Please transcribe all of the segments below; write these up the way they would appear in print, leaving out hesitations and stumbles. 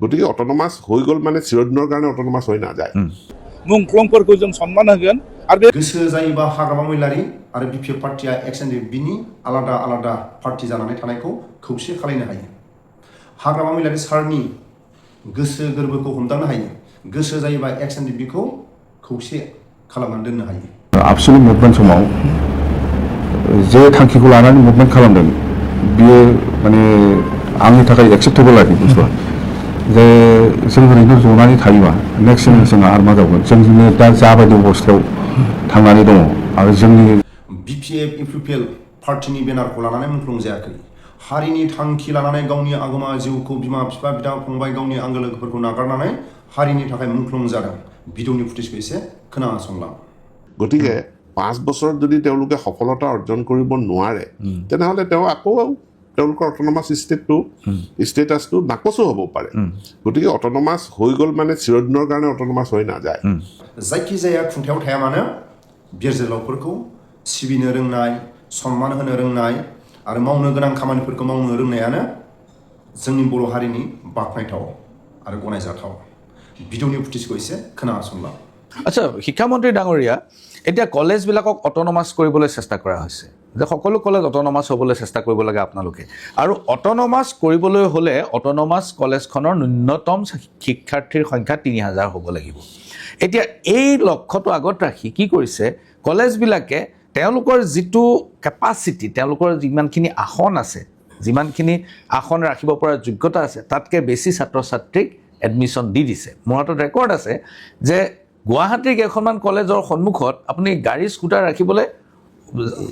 গতিকে অট'নমাছ হৈ গ'ল মানে চিৰদিনৰ কাৰণে অট'নমাছ হৈ নাযায় मुंख्लंफोरखौ जों सनमान होगोन आरो बे गोसो जायोबा हाग्रामा महिलारि आरो बिपिएफ पार्टिया एक्स एनडिएफबिनि आलादा आलादा पार्टि जानानै थानायखौ खौसे खालामनो हायो हाग्रामा महिलारि सारनि गोसो गोरबोखौ हमदांनो हायो गोसो जायोबा एक्स एनडिएफबिखौ खौसे खालामनानै दोननो हायो एबसुलुट मुभमेन्ट समाव जे थांखिखौ लानानै मुभमेन्ट खालामदों बियो माने आंनि थाखाय एक्सेप्टेबल आरोखि बुस्थुआ जे जों ओरैनो जनानै थायोबा नेक्स्ट जेनेरेसना आरो मा जागोन जोंनो दा जाबायदि अबस्थायाव थांनानै दङ आरो जोंनि बिपिएफ इउपिपिएल पार्टिनि बेनारखौ लानानै मुंख्लं जायाखै हारिनि थांखि लानानै गावनि आगोमा जिउखौ बिमा बिफा बिदा फंबाय गावनि आंगो लोगोफोरखौ नागारनानै हारिनि थाखाय मुंख्लं जादों भिडिअनि फुटेजखौ एसे खोनासंलां গতিকে 5 বছৰত যদি তেওঁলোকে সফলতা অৰ্জন কৰিব নোৱাৰে তেনেহ'লে তেওঁ আকৌ তেওঁলোকৰ অট'নমাছ ষ্টেটাছটো নাকচো হ'ব পাৰে গতিকে অট'নমাছ হৈ গ'ল মানে চিৰদিনৰ কাৰণে অট'নমাছ হৈ নাযায় जायखिजाया खुंथायाव थाया मानो बिर जोहोलावफोरखौ सिबिनो रोंनाय सन्मान होनो रोंनाय आरो मावनो गोनां खामानिफोरखौ मावनो रोंनायानो जोंनि बर' हारिनि बाख्नायथाव आरो गनायजाथाव भिडिअनि फुटेजखौ एसे खोनासंलां আচ্ছা শিক্ষামন্ত্ৰী ডাঙৰীয়া এতিয়া কলেজবিলাকক অট'নমাছ কৰিবলৈ চেষ্টা কৰা হৈছে যে সকলো কলেজ অট'নমাছ হ'বলৈ চেষ্টা কৰিব লাগে আপোনালোকে আৰু অট'নমাছ কৰিবলৈ হ'লে অট'নমাছ কলেজখনৰ ন্যূনতম শিক্ষাৰ্থীৰ সংখ্যা ৩,০০০ হ'ব লাগিব এতিয়া এই লক্ষ্যটো আগত ৰাখি কি কৰিছে কলেজবিলাকে তেওঁলোকৰ যিটো কেপাচিটি তেওঁলোকৰ যিমানখিনি আসন আছে যিমানখিনি আসন ৰাখিব পৰা যোগ্যতা আছে তাতকৈ বেছি ছাত্ৰ ছাত্ৰীক এডমিশ্যন দি দিছে মোৰ হাতত ৰেকৰ্ড আছে যে গুৱাহাটীৰ কেইখনমান কলেজৰ সন্মুখত আপুনি গাড়ী স্কুটাৰ ৰাখিবলৈ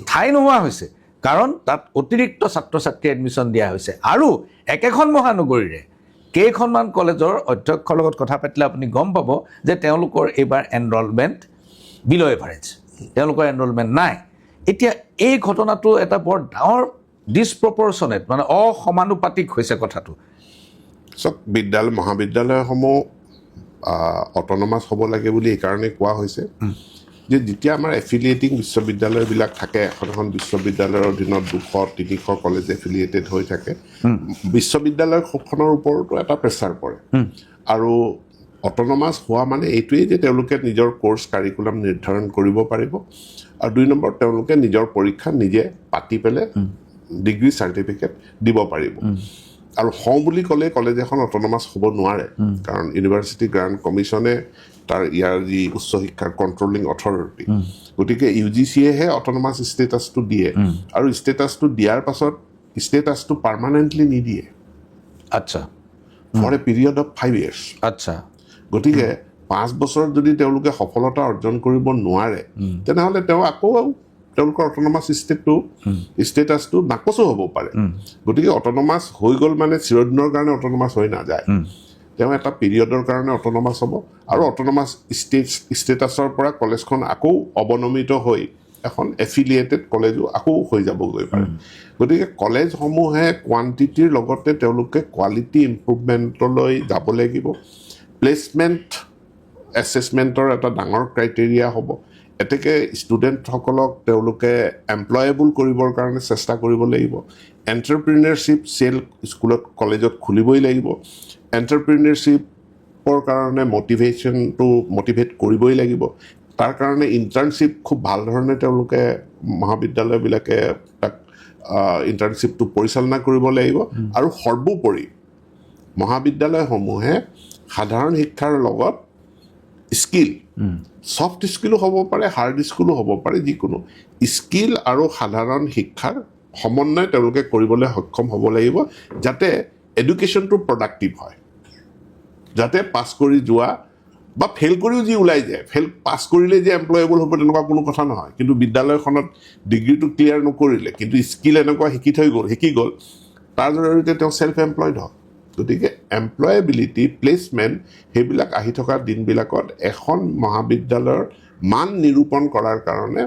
ঠাই নোহোৱা হৈছে কাৰণ তাত অতিৰিক্ত ছাত্ৰ ছাত্ৰী এডমিশ্যন দিয়া হৈছে আৰু একেখন মহানগৰীৰে কেইখনমান কলেজৰ অধ্যক্ষৰ লগত কথা পাতিলে আপুনি গম পাব যে তেওঁলোকৰ এইবাৰ এনৰলমেণ্ট বিল' এভাৰেজ তেওঁলোকৰ এনৰলমেণ্ট নাই এতিয়া এই ঘটনাটো এটা বৰ ডাঙৰ ডিছপ্ৰপৰ্চনেট মানে অসমানুপাতিক হৈছে কথাটো চব মহাবিদ্যালয়সমূহ অট'নমাছ হ'ব লাগে বুলি এইকাৰণে কোৱা হৈছে যে যেতিয়া আমাৰ এফিলিয়েটিং বিশ্ববিদ্যালয়বিলাক থাকে এখন বিশ্ববিদ্যালয়ৰ অধীনত 200-300 কলেজ এফিলিয়েটেড হৈ থাকে বিশ্ববিদ্যালয়খনৰ ওপৰতো এটা প্ৰেছাৰ পৰে আৰু অট'নমাছ হোৱা মানে এইটোৱেই যে তেওঁলোকে নিজৰ কোৰ্ছ কাৰিকুলাম নিৰ্ধাৰণ কৰিব পাৰিব আৰু 2 নম্বৰ তেওঁলোকে নিজৰ পৰীক্ষা নিজে পাতি পেলাই ডিগ্ৰী চাৰ্টিফিকেট দিব পাৰিব আৰু হওঁ বুলি ক'লে কলেজ এখন অট'নমাছ হ'ব নোৱাৰে কাৰণ ইউনিভাৰ্চিটি গ্ৰাণ্ট কমিশ্যনে তাৰ ইয়াৰ যি উচ্চ শিক্ষাৰ কণ্ট্ৰলিং অথৰিটি গতিকে UGCয়েহে অট'নমাছ ষ্টেটাছটো দিয়ে আৰু ষ্টেটাছটো দিয়াৰ পাছত ষ্টেটাছটো পাৰ্মানেণ্টলি নিদিয়ে আচ্ছা for a period of 5 years আচ্ছা গতিকে 5 বছৰত যদি তেওঁলোকে সফলতা অৰ্জন কৰিব নোৱাৰে তেনেহ'লে তেওঁ আকৌ তেওঁলোকৰ অট'নমাছ ষ্টেটাছটো নাকচো হ'ব পাৰে গতিকে অট'নমাছ হৈ গ'ল মানে চিৰদিনৰ কাৰণে অট'নমাছ হৈ নাযায় তেওঁ এটা পিৰিয়ডৰ কাৰণে অট'নমাছ হ'ব আৰু অট'নমাছ ষ্টেটাছৰ পৰা কলেজখন আকৌ অৱনমিত হৈ এখন এফিলিয়েটেড কলেজো আকৌ হৈ যাবগৈ পাৰে গতিকে কলেজসমূহে কোৱান্টিটিৰ লগতে তেওঁলোকে কোৱালিটি ইম্প্ৰুভমেণ্টলৈ যাব লাগিব প্লেচমেণ্ট এছেছমেণ্টৰ এটা ডাঙৰ ক্ৰাইটেৰিয়া হ'ব এতেকে ষ্টুডেণ্টসকলক তেওঁলোকে এমপ্লয়েবল কৰিবৰ কাৰণে চেষ্টা কৰিব লাগিব এণ্টাৰপ্ৰিনাৰশ্বিপ চেল স্কুলত কলেজত খুলিবই লাগিব এণ্টাৰপ্ৰিনাৰশ্বিপৰ কাৰণে মটিভেট কৰিবই লাগিব তাৰ কাৰণে ইণ্টাৰ্ণশ্বিপ খুব ভাল ধৰণে তেওঁলোকে মহাবিদ্যালয়বিলাকে তাক ইণ্টাৰ্ণশ্বিপটো পৰিচালনা কৰিব লাগিব আৰু সৰ্বোপৰি মহাবিদ্যালয়সমূহে সাধাৰণ শিক্ষাৰ লগত স্কিল সফ্ট স্কিলো হ'ব পাৰে হাৰ্ড স্কিলো হ'ব পাৰে যিকোনো স্কিল আৰু সাধাৰণ শিক্ষাৰ সমন্বয় তেওঁলোকে কৰিবলৈ সক্ষম হ'ব লাগিব যাতে এডুকেশ্যনটো প্ৰডাক্টিভ হয় যাতে পাছ কৰি যোৱা বা ফেইল কৰিও যি ওলাই যায় পাছ কৰিলে যে এমপ্লয়েবল হ'ব তেনেকুৱা কোনো কথা নহয় কিন্তু বিদ্যালয়খনত ডিগ্ৰীটো ক্লিয়াৰ নকৰিলে কিন্তু স্কিল এনেকুৱা শিকি গ'ল তাৰ জৰিয়তে তেওঁ ছেল্ফ এমপ্লয়ড হয় গতিকে এমপ্লয়েবিলিটি প্লেচমেণ্ট সেইবিলাক আহি থকা দিনবিলাকত এখন মহাবিদ্যালয়ৰ মান নিৰূপণ কৰাৰ কাৰণে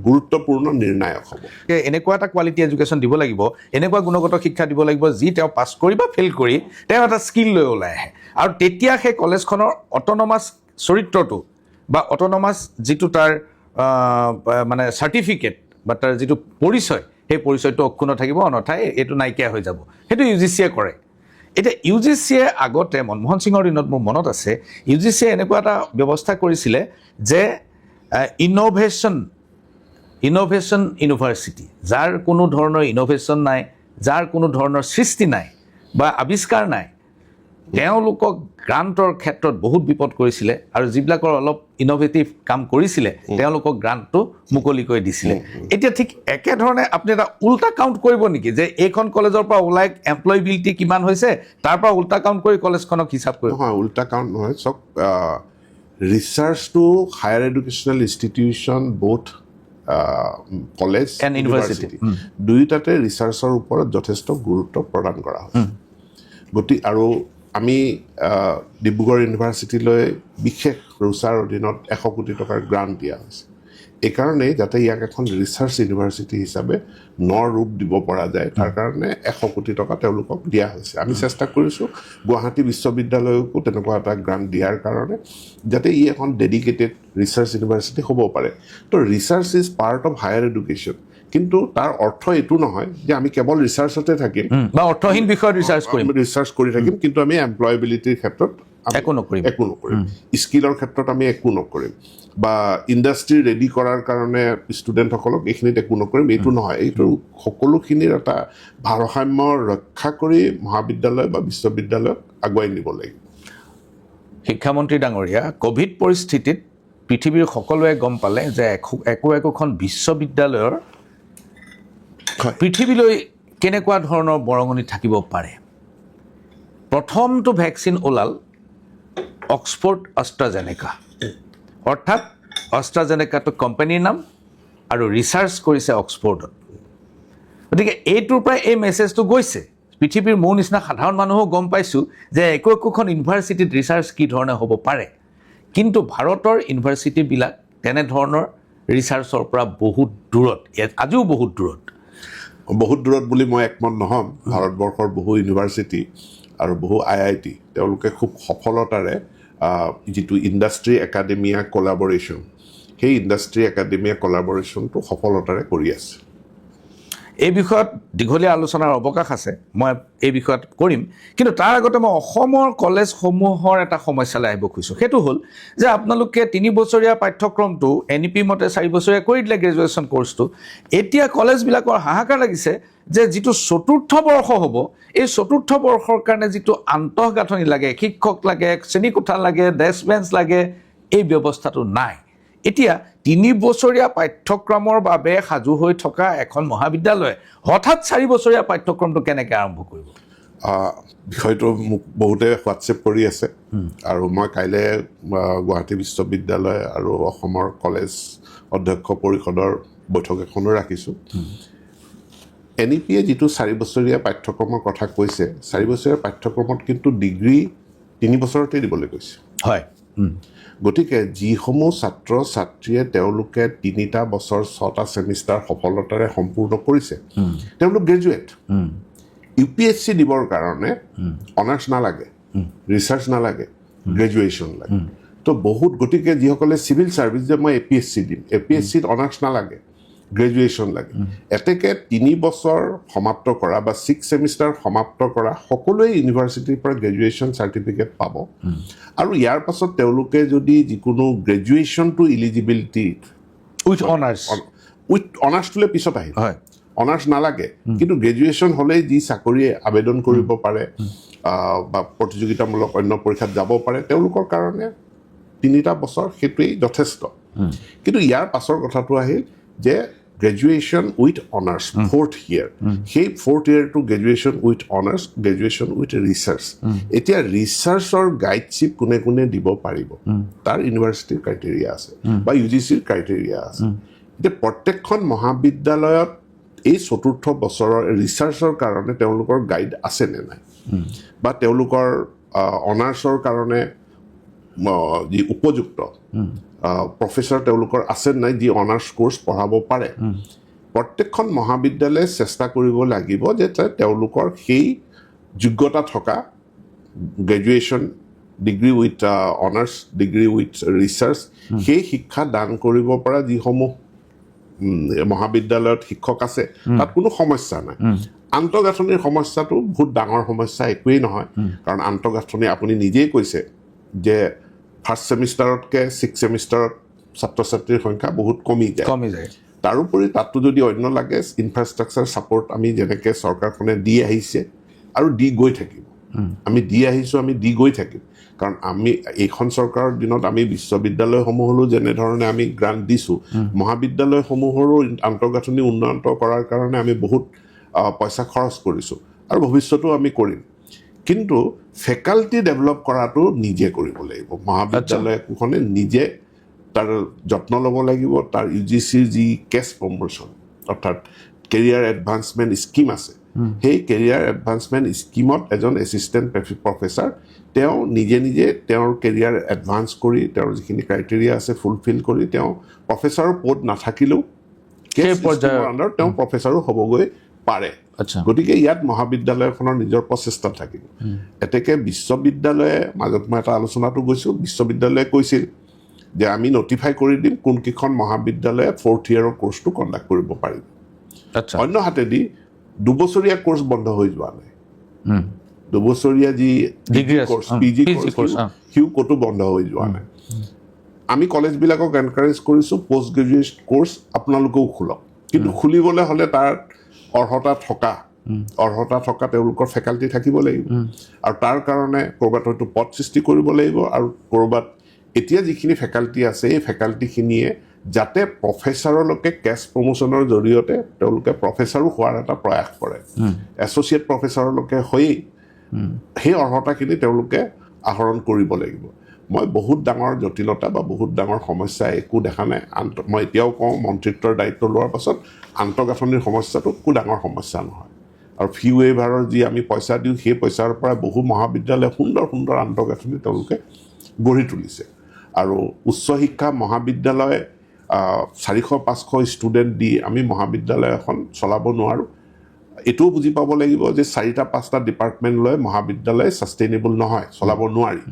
গুৰুত্বপূৰ্ণ নিৰ্ণায়ক হ'ব এনেকুৱা এটা কোৱালিটি এডুকেশ্যন দিব লাগিব এনেকুৱা গুণগত শিক্ষা দিব লাগিব যি তেওঁ পাছ কৰি বা ফেইল কৰি তেওঁ এটা স্কিল লৈ ওলাই আহে আৰু তেতিয়া সেই কলেজখনৰ অট'নমাছ চৰিত্ৰটো বা অট'নমাছ যিটো তাৰ মানে চাৰ্টিফিকেট বা তাৰ যিটো পৰিচয় সেই পৰিচয়টো অক্ষুণ্ণ থাকিব অন্যথাই এইটো নাইকিয়া হৈ যাব সেইটো UGCয়ে কৰে এতিয়া UGCয়ে আগতে মনমোহন সিঙৰ দিনত মোৰ মনত আছে UGCয়ে এনেকুৱা এটা ব্যৱস্থা কৰিছিলে যে ইনোভেশ্যন ইউনিভাৰ্চিটি যাৰ কোনো ধৰণৰ ইনোভেশ্যন নাই যাৰ কোনো ধৰণৰ সৃষ্টি নাই বা আৱিষ্কাৰ নাই তেওঁলোকক গ্ৰান্টৰ ক্ষেত্ৰত বহুত বিপদ কৰিছিলে আৰু যিবিলাকৰ অলপ ইনোভেটিভ কাম কৰিছিলে তেওঁলোকক গ্ৰান্টটো মুকলিকৈ দিছিলে এতিয়া ঠিক একেধৰণে আপুনি এটা উল্টা কাউণ্ট কৰিব নেকি যে এইখন কলেজৰ পৰা ওলাই এমপ্লয়েবিলিটি কিমান হৈছে তাৰ পৰা উল্টা কাউণ্ট কৰি কলেজখনক হিচাপ কৰিব নহয় উল্টা কাউণ্ট নহয় চব research to higher educational institution both college and university দুয়োটাতে ৰিচাৰ্চৰ ওপৰত যথেষ্ট গুৰুত্ব প্ৰদান কৰা হয় গতিকে আৰু আমি ডিব্ৰুগড় ইউনিভাৰ্চিটিলৈ বিশেষ ৰোচাৰ অধীনত 100 কোটি টকাৰ গ্ৰাণ্ট দিয়া হৈছে এইকাৰণেই যাতে ইয়াক এখন ৰিচাৰ্চ ইউনিভাৰ্চিটি হিচাপে ৰূপ দিব পৰা যায় তাৰ কাৰণে 100 কোটি টকা তেওঁলোকক দিয়া হৈছে আমি চেষ্টা কৰিছোঁ গুৱাহাটী বিশ্ববিদ্যালয়কো তেনেকুৱা এটা গ্ৰাণ্ট দিয়াৰ কাৰণে যাতে ই এখন ডেডিকেটেড ৰিচাৰ্চ ইউনিভাৰ্চিটি হ'ব পাৰে তো research is part of higher education কিন্তু তাৰ অৰ্থ এইটো নহয় যে আমি কেৱল ৰিচাৰ্চতে থাকিম বা অৰ্থহীন বিষয়ত ৰিচাৰ্চ কৰি থাকিম কিন্তু আমি এমপ্লয়েবিলিটিৰ ক্ষেত্ৰত একো নকৰিম স্কিলৰ ক্ষেত্ৰত আমি একো নকৰিম বা ইণ্ডাষ্ট্ৰি ৰেডি কৰাৰ কাৰণে ষ্টুডেণ্টসকলক এইখিনিত একো নকৰিম এইটো নহয় এইটো সকলোখিনিৰ এটা ভাৰসাম্য ৰক্ষা কৰি মহাবিদ্যালয় বা বিশ্ববিদ্যালয়ক আগুৱাই নিব লাগিব শিক্ষামন্ত্ৰী ডাঙৰীয়া কোভিড পৰিস্থিতিত পৃথিৱীৰ সকলোৱে গম পালে যে একোখন বিশ্ববিদ্যালয়ৰ পৃথিৱীলৈ কেনেকুৱা ধৰণৰ বৰঙণি থাকিব পাৰে প্ৰথমটো ভেকচিন ওলাল অক্সফৰ্ড অষ্ট্ৰাজেনেকা অৰ্থাৎ অষ্ট্ৰাজেনেকাটো কোম্পানীৰ নাম আৰু ৰিচাৰ্চ কৰিছে অক্সফৰ্ডত গতিকে এইটোৰ পৰাই এই মেছেজটো গৈছে পৃথিৱীৰ মোৰ নিচিনা সাধাৰণ মানুহো গম পাইছোঁ যে একোখন ইউনিভাৰ্চিটিত ৰিচাৰ্চ কি ধৰণে হ'ব পাৰে কিন্তু ভাৰতৰ ইউনিভাৰ্চিটিবিলাক তেনেধৰণৰ ৰিচাৰ্চৰ পৰা বহুত দূৰত আজিও বহুত দূৰত বুলি মই একমত নহ'ম ভাৰতবৰ্ষৰ বহু ইউনিভাৰ্চিটি আৰু বহু IIT তেওঁলোকে খুব সফলতাৰে যিটো ইণ্ডাষ্ট্ৰি একাডেমিয়া কলাবৰেশ্যন সেই ইণ্ডাষ্ট্ৰি একাডেমিয়া কলাবৰেশ্যনটো সফলতাৰে কৰি আছে এই বিষয়ত দীঘলীয়া আলোচনাৰ অৱকাশ আছে মই এই বিষয়ত কৰিম কিন্তু তাৰ আগতে মই অসমৰ কলেজসমূহৰ এটা সমস্যালৈ আহিব খুজিছোঁ সেইটো হ'ল যে আপোনালোকে 3 বছৰীয়া পাঠ্যক্ৰমটো NEP মতে 4 বছৰীয়া কৰি দিলে গ্ৰেজুৱেশ্যন কোৰ্চটো এতিয়া কলেজবিলাকৰ হাহাকাৰ লাগিছে যে যিটো চতুৰ্থ বৰ্ষ হ'ব এই চতুৰ্থ বৰ্ষৰ কাৰণে যিটো আন্তঃগাঁথনি লাগে শিক্ষক লাগে শ্ৰেণীকোঠা লাগে ডেস্ক বেঞ্চ লাগে এই ব্যৱস্থাটো নাই এতিয়া 3 বছৰীয়া পাঠ্যক্ৰমৰ বাবে সাজু হৈ থকা এখন মহাবিদ্যালয় হঠাৎ 4 বছৰীয়া পাঠ্যক্ৰমটো কেনেকৈ আৰম্ভ কৰিব বিষয়টো মোক বহুতে হোৱাটছএপ কৰি আছে আৰু মই কাইলৈ গুৱাহাটী বিশ্ববিদ্যালয় আৰু অসমৰ কলেজ অধ্যক্ষ পৰিষদৰ বৈঠক এখনো ৰাখিছোঁ NEPয়ে যিটো 4 বছৰীয়া পাঠ্যক্ৰমৰ কথা কৈছে 4 বছৰীয়া পাঠ্যক্ৰমত কিন্তু ডিগ্ৰী 3 বছৰতে দিবলৈ কৈছে হয় গতিকে যিসমূহ ছাত্ৰ ছাত্ৰীয়ে তেওঁলোকে 3টা বছৰ 6টা ছেমিষ্টাৰ সফলতাৰে সম্পূৰ্ণ কৰিছে তেওঁলোক গ্ৰেজুৱেট UPSC দিবৰ কাৰণে অনাৰ্ছ নালাগে ৰিচাৰ্চ নালাগে গ্ৰেজুৱেশ্যন লাগে তো বহুত গতিকে যিসকলে চিভিল ছাৰ্ভিচ যে মই APSC দিম APSCত অনাৰ্ছ নালাগে গ্ৰেজুৱেশ্যন লাগে এতেকে 3 বছৰ সমাপ্ত কৰা বা 6 ছেমিষ্টাৰ সমাপ্ত কৰা সকলোৱে ইউনিভাৰ্চিটিৰ পৰা গ্ৰেজুৱেশ্যন চাৰ্টিফিকেট পাব আৰু ইয়াৰ পাছত তেওঁলোকে যদি যিকোনো গ্ৰেজুৱেশ্যন টু ইলিজিবিলিটি উইথ অনাৰ্ছটোলৈ পিছত আহিব অনাৰ্ছ নালাগে কিন্তু গ্ৰেজুৱেশ্যন হ'লেই যি চাকৰি আবেদন কৰিব পাৰে বা প্ৰতিযোগিতামূলক অন্য পৰীক্ষাত যাব পাৰে তেওঁলোকৰ কাৰণে 3টা বছৰ সেইটোৱেই যথেষ্ট কিন্তু ইয়াৰ পাছৰ কথাটো আহিল যে graduation with honours 4th year সেই 4th year to graduation with honours graduation with research এতিয়া ৰিচাৰ্চৰ গাইডশ্বিপ কোনে কোনে দিব পাৰিব তাৰ ইউনিভাৰ্চিটিৰ ক্ৰাইটেৰিয়া আছে বা UGCৰ ক্ৰাইটেৰিয়া আছে এতিয়া প্ৰত্যেকখন মহাবিদ্যালয়ত এই 4ৰ্থ বছৰৰ ৰিচাৰ্চৰ কাৰণে তেওঁলোকৰ গাইড আছে নে নাই বা তেওঁলোকৰ অনাৰ্ছৰ কাৰণে যি উপযুক্ত প্ৰফেচৰ তেওঁলোকৰ আছে নাই যি অনাৰ্ছ কোৰ্চ পঢ়াব পাৰে প্ৰত্যেকখন মহাবিদ্যালয়ে চেষ্টা কৰিব লাগিব যে তেওঁলোকৰ সেই যোগ্যতা থকা graduation degree with honours degree with research সেই শিক্ষা দান কৰিব পৰা যিসমূহ মহাবিদ্যালয়ত শিক্ষক আছে তাত কোনো সমস্যা নাই আন্তঃগাঁথনিৰ সমস্যাটো বহুত ডাঙৰ সমস্যা একোৱেই নহয় কাৰণ আন্তঃগাঁথনি আপুনি নিজেই কৈছে যে ফাৰ্ষ্ট ছেমিষ্টাৰতকৈ 6th ছেমিষ্টাৰত ছাত্ৰ ছাত্ৰীৰ সংখ্যা বহুত কমি যায় তাৰোপৰি তাতো যদি অন্য লাগে ইনফ্ৰাষ্ট্ৰাকচাৰ ছাপৰ্ট আমি যেনেকৈ চৰকাৰখনে দি আহিছে আৰু দি গৈ থাকিব আমি দি আহিছোঁ আমি দি গৈ থাকিম কাৰণ আমি এইখন চৰকাৰৰ দিনত আমি বিশ্ববিদ্যালয়সমূহলৈ যেনেধৰণে আমি গ্ৰাণ্ট দিছোঁ মহাবিদ্যালয়সমূহৰো আন্তঃগাঁথনি উন্নত কৰাৰ কাৰণে আমি বহুত পইচা খৰচ কৰিছোঁ আৰু ভৱিষ্যতেও আমি কৰিম কিন্তু ফেকাল্টি ডেভেলপ কৰাটো নিজে কৰিব লাগিব মহাবিদ্যালয় একোখনে নিজে তাৰ যত্ন ল'ব লাগিব তাৰ UGCৰ যি কেছ প্ৰমোশ্যন অৰ্থাৎ কেৰিয়াৰ এডভান্সমেণ্ট স্কিম আছে সেই কেৰিয়াৰ এডভান্সমেণ্ট স্কিমত এজন এছিষ্টেণ্ট প্ৰফেচাৰ তেওঁ নিজে নিজে তেওঁৰ কেৰিয়াৰ এডভান্স কৰি তেওঁৰ যিখিনি ক্ৰাইটেৰিয়া আছে ফুলফিল কৰি তেওঁ প্ৰফেচাৰৰ পদ নাথাকিলেও কেছ স্কিমৰ আণ্ডাৰত তেওঁ প্ৰফেচাৰো হ'বগৈ পাৰে গতিকে ইয়াত মহাবিদ্যালয়খনৰ নিজৰ প্ৰচেষ্টা থাকিব এতেকে বিশ্ববিদ্যালয়ে মাজত মই এটা আলোচনাটো গৈছোঁ বিশ্ববিদ্যালয়ে কৈছিল যে আমি নটিফাই কৰি দিম কোনকেইখন মহাবিদ্যালয়ে 4th ইয়াৰৰ কোৰ্চটো কণ্ডাক্ট কৰিব পাৰিব অন্য হাতেদি 2 বছৰীয়া কোৰ্চ বন্ধ হৈ যোৱা নাই 2 বছৰীয়া যি ডিগ্ৰী কোৰ্চ PG কোৰ্চ সিও ক'তো বন্ধ হৈ যোৱা নাই আমি কলেজবিলাকক এনকাৰেজ কৰিছোঁ পোষ্ট গ্ৰেজুৱেট কোৰ্চ আপোনালোকেও খোলক কিন্তু খুলিবলৈ হ'লে তাৰ অৰ্হতা থকা তেওঁলোকৰ ফেকাল্টি থাকিব লাগিব আৰু তাৰ কাৰণে ক'ৰবাত হয়তো পদ সৃষ্টি কৰিব লাগিব আৰু ক'ৰবাত এতিয়া যিখিনি ফেকাল্টি আছে এই ফেকাল্টিখিনিয়ে যাতে প্ৰফেচাৰলৈকে কেছ প্ৰমোশ্যনৰ জৰিয়তে তেওঁলোকে প্ৰফেচাৰো হোৱাৰ এটা প্ৰয়াস কৰে এছ'চিয়েট প্ৰফেচাৰলৈকে হৈয়ে সেই অৰ্হতাখিনি তেওঁলোকে আহৰণ কৰিব লাগিব মই বহুত ডাঙৰ জটিলতা বা বহুত ডাঙৰ সমস্যা একো দেখা নাই মই এতিয়াও কওঁ মন্ত্ৰিত্বৰ দায়িত্ব লোৱাৰ পাছত আন্তঃগাঁথনিৰ সমস্যাটো একো ডাঙৰ সমস্যা নহয় আৰু ফি ৱেইভাৰৰ যি আমি পইচা দিওঁ সেই পইচাৰ পৰা বহু মহাবিদ্যালয়ে সুন্দৰ সুন্দৰ আন্তঃগাঁথনি তেওঁলোকে গঢ়ি তুলিছে আৰু উচ্চ শিক্ষা মহাবিদ্যালয় 400-500 ষ্টুডেণ্ট দি আমি মহাবিদ্যালয় এখন চলাব নোৱাৰোঁ এইটোও বুজি পাব লাগিব যে 4টা-5টা ডিপাৰ্টমেণ্ট লৈ মহাবিদ্যালয় ছাষ্টেইনেবল নহয় চলাব নোৱাৰি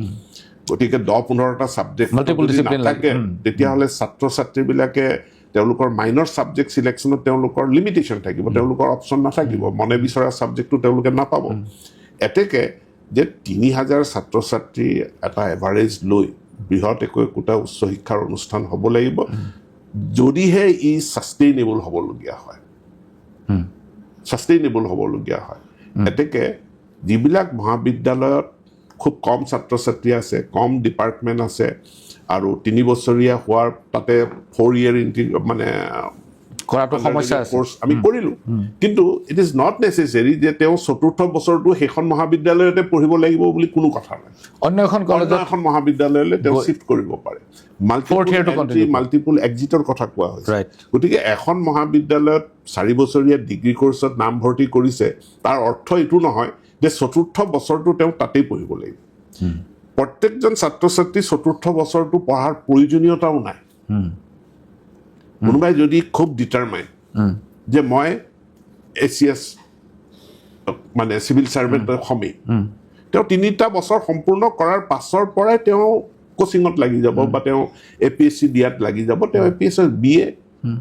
গতিকে 10-15টা ছাবজেক্ট নাথাকে তেতিয়াহ'লে ছাত্ৰ ছাত্ৰীবিলাকে তেওঁলোকৰ মাইনৰ ছাবজেক্ট ছিলেকশ্যনত তেওঁলোকৰ লিমিটেশ্যন থাকিব তেওঁলোকৰ অপশ্যন নাথাকিব মনে বিচৰা ছাবজেক্টটো তেওঁলোকে নাপাব এতেকে যে 3000 ছাত্ৰ ছাত্ৰী এটা এভাৰেজ লৈ বৃহৎ একোটা উচ্চ শিক্ষাৰ অনুষ্ঠান হ'ব লাগিব যদিহে ই ছাষ্টেইনেবল হ'বলগীয়া হয় এতেকে যিবিলাক মহাবিদ্যালয়ত খুব কম ছাত্ৰ ছাত্ৰী আছে কম ডিপাৰ্টমেণ্ট আছে আৰু 3 বছৰীয়া হোৱাৰ তাতে 4 ইয়াৰ মানে কৰাটো সমস্যা আছে কোৰ্চ আমি কৰিলোঁ কিন্তু ইট ইজ নট নেচেচেৰী যে তেওঁ 4ৰ্থ বছৰটো সেইখন মহাবিদ্যালয়তে পঢ়িব লাগিব বুলি কোনো কথা নাই অন্য এখন মহাবিদ্যালয়লৈ তেওঁ শিফ্ট কৰিব পাৰে মাল্টিপুল এক্সিটৰ কথা কোৱা হৈছে গতিকে এখন মহাবিদ্যালয়ত 4 বছৰীয়া ডিগ্ৰী কোৰ্চত নামভৰ্তি কৰিছে তাৰ অৰ্থ এইটো নহয় যে 4ৰ্থ বছৰটো তেওঁ তাতেই পঢ়িব লাগিব প্ৰত্যেকজন ছাত্ৰ ছাত্ৰী 4ৰ্থ বছৰটো পঢ়াৰ প্ৰয়োজনীয়তাও নাই কোনোবাই যদি খুব ডিটাৰমাইন যে মই ACS মানে চিভিল ছাৰ্ভেণ্টৰ সমেই তেওঁ 3টা বছৰ সম্পূৰ্ণ কৰাৰ পাছৰ পৰাই তেওঁ কোচিঙত লাগি যাব বা তেওঁ APSC দিয়াত লাগি যাব তেওঁ APSC BA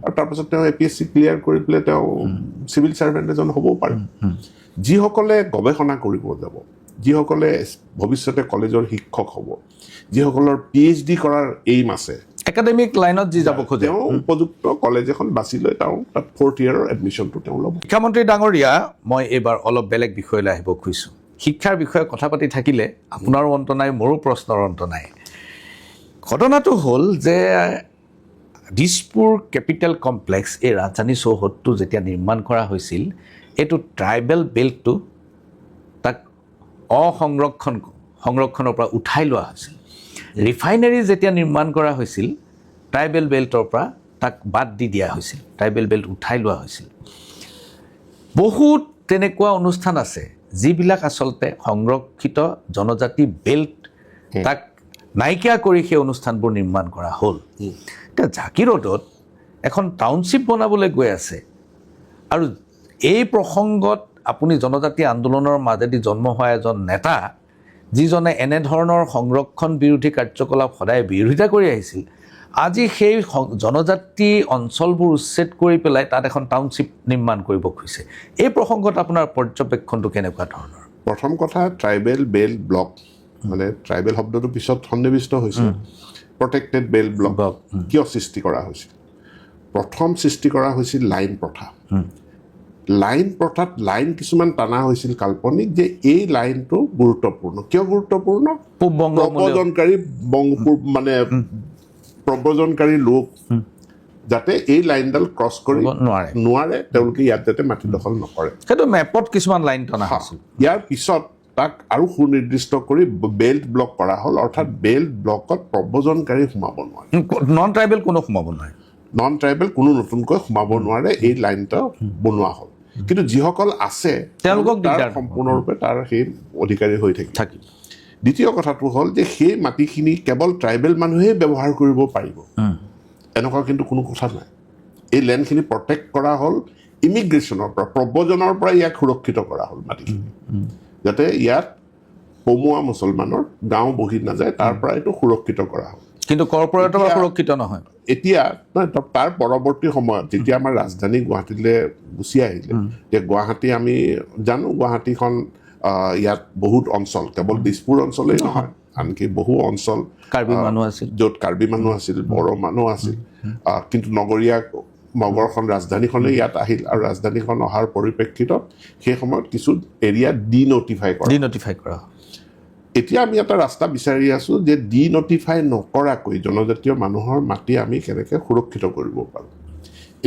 আৰু তাৰপাছত তেওঁ APSC ক্লিয়াৰ কৰি পেলাই তেওঁ চিভিল ছাৰ্ভেণ্ট এজন হ'বও পাৰে যিসকলে গৱেষণা কৰিব যাব যিসকলে ভৱিষ্যতে কলেজৰ শিক্ষক হ'ব যিসকলৰ PhD কৰাৰ এইম আছে একাডেমিক লাইনত যি যাব খোজে তেওঁ উপযুক্ত কলেজ এখন বাছি লৈ তেওঁ তাত 4th ইয়াৰৰ এডমিশ্যনটো তেওঁ ল'ব শিক্ষামন্ত্ৰী ডাঙৰীয়া মই এইবাৰ অলপ বেলেগ বিষয়লৈ আহিব খুজিছোঁ শিক্ষাৰ বিষয়ে কথা পাতি থাকিলে আপোনাৰো অন্ত নাই মোৰো প্ৰশ্নৰ অন্ত নাই ঘটনাটো হ'ল যে দিছপুৰ কেপিটেল কমপ্লেক্স এই ৰাজধানী চৌহদটো যেতিয়া নিৰ্মাণ কৰা হৈছিল এইটো ট্ৰাইবেল বেল্টটো তাক সংৰক্ষণৰ পৰা উঠাই লোৱা হৈছিল ৰিফাইনেৰী যেতিয়া নিৰ্মাণ কৰা হৈছিল ট্ৰাইবেল বেল্টৰ পৰা তাক বাদ দি দিয়া হৈছিল ট্ৰাইবেল বেল্ট উঠাই লোৱা হৈছিল বহুত তেনেকুৱা অনুষ্ঠান আছে যিবিলাক আচলতে সংৰক্ষিত জনজাতি বেল্ট তাক নাইকিয়া কৰি সেই অনুষ্ঠানবোৰ নিৰ্মাণ কৰা হ'ল এতিয়া জাকিৰোডত এখন টাউনশ্বিপ বনাবলৈ গৈ আছে আৰু এই প্ৰসংগত আপুনি জনজাতি আন্দোলনৰ মাজেদি জন্ম হোৱা এজন নেতা যিজনে এনেধৰণৰ সংৰক্ষণ বিৰোধী কাৰ্যকলাপ সদায় বিৰোধিতা কৰি আহিছিল আজি সেই জনজাতি অঞ্চলবোৰ উচ্ছেদ কৰি পেলাই তাত এখন টাউনশ্বিপ নিৰ্মাণ কৰিব খুজিছে এই প্ৰসংগত আপোনাৰ পৰ্যবেক্ষণটো কেনেকুৱা ধৰণৰ প্ৰথম কথা ট্ৰাইবেল বেল্ট ব্লক মানে ট্ৰাইবেল শব্দটো পিছত সন্নিৱিষ্ট হৈছে প্ৰটেক্টেড বেল্ট ব্লক কিয় সৃষ্টি কৰা হৈছিল প্ৰথম সৃষ্টি কৰা হৈছিল লাইন প্ৰথা লাইন প্ৰথাত লাইন কিছুমান টানা হৈছিল কাল্পনিক যে এই লাইনটো গুৰুত্বপূৰ্ণ কিয় গুৰুত্বপূৰ্ণ প্ৰব্ৰজনকাৰী মানে প্ৰব্ৰজনকাৰী লোক যাতে এই লাইনডাল ক্ৰছ কৰি নোৱাৰে তেওঁলোকে ইয়াত যাতে মাটি দখল নকৰে সেইটো মেপত কিছুমান লাইন টনা আছিল ইয়াৰ পিছত তাক আৰু সুনিৰ্দিষ্ট কৰি বেল্ট ব্লক কৰা হ'ল অৰ্থাৎ বেল্ট ব্লকত প্ৰব্ৰজনকাৰী সোমাব নোৱাৰে নন ট্ৰাইবেল কোনো সোমাব নোৱাৰে নন ট্ৰাইবেল কোনো নতুনকৈ সোমাব নোৱাৰে এই লাইনটা বনোৱা হ'ল কিন্তু যিসকল আছে তেওঁলোকক সম্পূৰ্ণৰূপে তাৰ সেই অধিকাৰী হৈ থাকিব দ্বিতীয় কথাটো হ'ল যে সেই মাটিখিনি কেৱল ট্ৰাইবেল মানুহেই ব্যৱহাৰ কৰিব পাৰিব এনেকুৱা কিন্তু কোনো কথা নাই এই লেণ্ডখিনি প্ৰটেক্ট কৰা হ'ল ইমিগ্ৰেশ্যনৰ পৰা প্ৰব্ৰজনৰ পৰা ইয়াক সুৰক্ষিত কৰা হ'ল মাটিখিনি যাতে ইয়াত পমুৱা মুছলমানৰ গাঁও বহি নাযায় তাৰ পৰা এইটো সুৰক্ষিত কৰা হ'ল কিন্তু কৰ্পৰেটৰ পৰা সুৰক্ষিত নহয় এতিয়া তাৰ পৰৱৰ্তী সময়ত যেতিয়া আমাৰ ৰাজধানী গুৱাহাটীলৈ গুচি আহিলে যে গুৱাহাটী আমি জানো গুৱাহাটীখন ইয়াত বহুত অঞ্চল কেৱল দিছপুৰ অঞ্চলেই নহয় আনকি বহু অঞ্চল কাৰ্বি মানুহ আছিল য'ত কাৰ্বি মানুহ আছিল বড়ো মানুহ আছিল কিন্তু নগৰখন ৰাজধানীখনে ইয়াত আহিল আৰু ৰাজধানীখন অহাৰ পৰিপ্ৰেক্ষিতত সেই সময়ত কিছু এৰিয়া ডিনটিফাই কৰা এতিয়া আমি এটা ৰাস্তা বিচাৰি আছোঁ যে ডিনটিফাই নকৰাকৈ জনজাতীয় মানুহৰ মাটি আমি কেনেকৈ সুৰক্ষিত কৰিব পাৰোঁ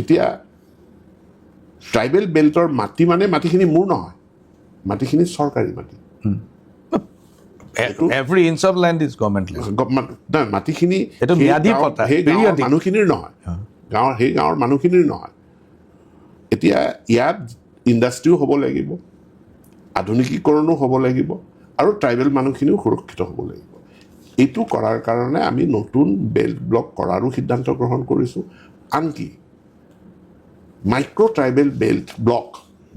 এতিয়া ট্ৰাইবেল বেল্টৰ মাটি মানে মাটিখিনি মোৰ নহয় মাটিখিনি চৰকাৰী মাটি every inch of land is government land মাটিখিনি সেই মানুহখিনিৰ নহয় সেই গাঁৱৰ মানুহখিনিৰ নহয় এতিয়া ইয়াত ইণ্ডাষ্ট্ৰিও হ'ব লাগিব আধুনিকীকৰণো হ'ব লাগিব আৰু ট্ৰাইবেল মানুহখিনিও সুৰক্ষিত হ'ব লাগিব এইটো কৰাৰ কাৰণে আমি নতুন বেল্ট ব্লক কৰাৰো সিদ্ধান্ত গ্ৰহণ কৰিছোঁ আনকি মাইক্ৰ' ট্ৰাইবেল বেল্ট ব্লক